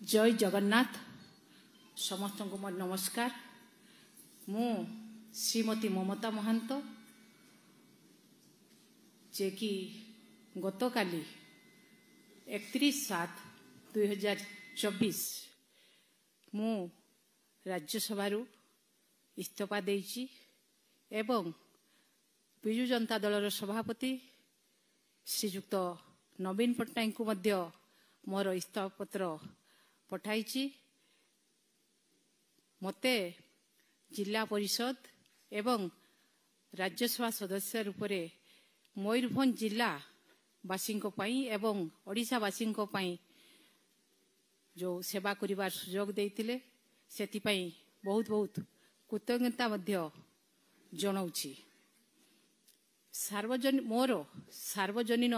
जय जगन्नाथ समस्त को मोर नमस्कार। मु श्रीमती ममता महांत जे कि गतकाली 31/7/2024 मु राज्यसभा इस्तीफा देइछि एवं विजु जनता दलर सभापति श्रीजुक्त नवीन पट्टनायक को मध्य मोर इस्तीफा पत्र पठाई। मते जिला परिषद एवं राज्यसभा सदस्य रूप में मयूरभंज जिला वासी एवं ओडिशावासी जो सेवा करिवार सुजोग देइतिले सेतिपई बहुत बहुत कृतज्ञता मध्य जनाउछि। मोर सार्वजनिक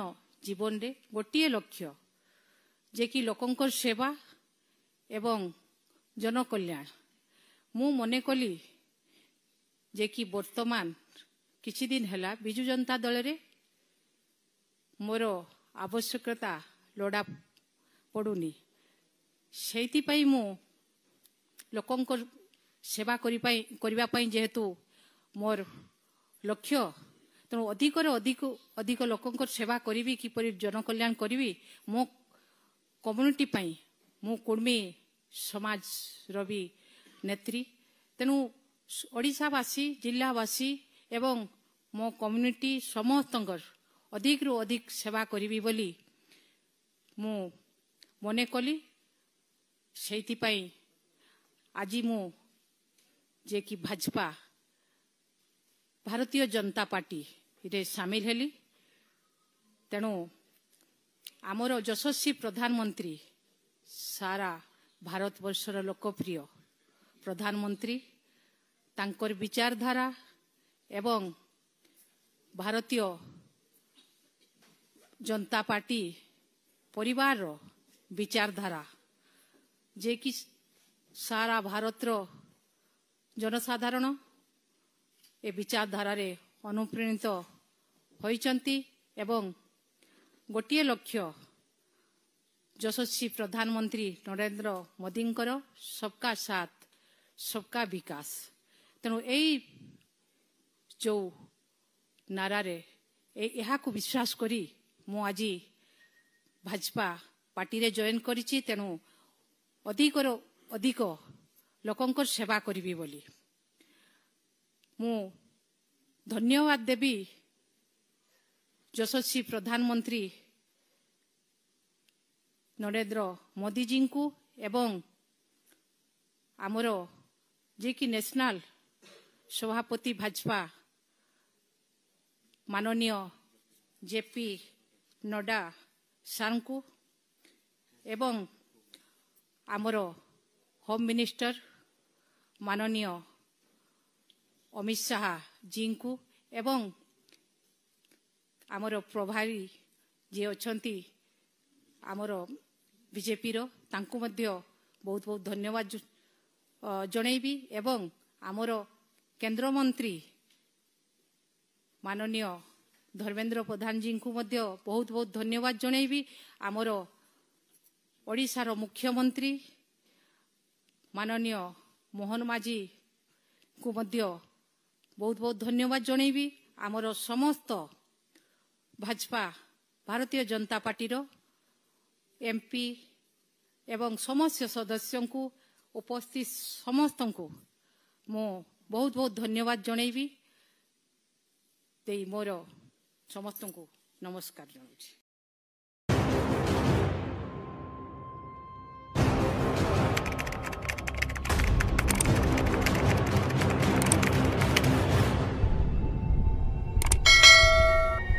जीवन रे गोटे लक्ष्य जे कि लोकंकर सेवा एवं जनकल्याण। मु मने कली जे कि वर्तमान किछि दिन हैला विजु जनता दल रे मोर आवश्यकता लोड़ा पड़ुनी, सेति पई मु लोकंकर सेवा करिबा पई जेहेतु मोर लक्ष्य तेणु अधिक लोकंकर सेवा करी किपरि जनकल्याण करी मो कम्युनिटी पई मु कुर्मी समाज रवि नेत्री तेणु ओडिशावासी जिलावासी एवं मो कम्युनिटी समस्तंकर अधिक रु अधिक सेवा करी बोली मु मने कली। सेति पई आज मु जे कि भाजपा भारतीय जनता पार्टी रे शामिल हेली। तेणु आमर यशस्वी प्रधानमंत्री सारा भारत वर्षर लोकप्रिय प्रधानमंत्री तांकर विचारधारा एवं भारतीय जनता पार्टी परिवार विचारधारा जे कि सारा भारत जनसाधारण ए विचारधारा रे अनुप्राणित होइचंती एवं गोटे लक्ष्य यशस्वी प्रधानमंत्री नरेंद्र मोदींकर सबका साथ सबका विकास। तेणु यही जो नारा रे यहा को विश्वास करी मु आज भाजपा पार्टी रे जॉइन करिछि। तेणु अधिक लोकंकर सेवा करिबी बोली मु धन्यवाद देवी यशस्वी प्रधानमंत्री नरेंद्र मोदी जी को एवं आमर जे कि नेशनल सभापति भाजपा माननीय जेपी नड्डा सार को एवं आमर होम मिनिस्टर माननीय अमित शाह जी को एवं आमर प्रभारी जे अछंती आमर बीजेपी रो तांको मध्य बहुत बहुत धन्यवाद जणैबी एवं आमर केंद्र मंत्री माननीय धर्मेंद्र प्रधान जी को मध्य बहुत बहुत धन्यवाद जणैबी। आमर ओडिशा रो मुख्यमंत्री माननीय मोहन माझी को मध्य बहुत बहुत धन्यवाद जणैबी। आमर समस्त भाजपा भारतीय जनता पार्टी रो एमपी एवं समस्त सदस्यों को उपस्थित समस्त को मो बहुत बहुत धन्यवाद जणैबी। मोर समस्त को नमस्कार जनाउछि।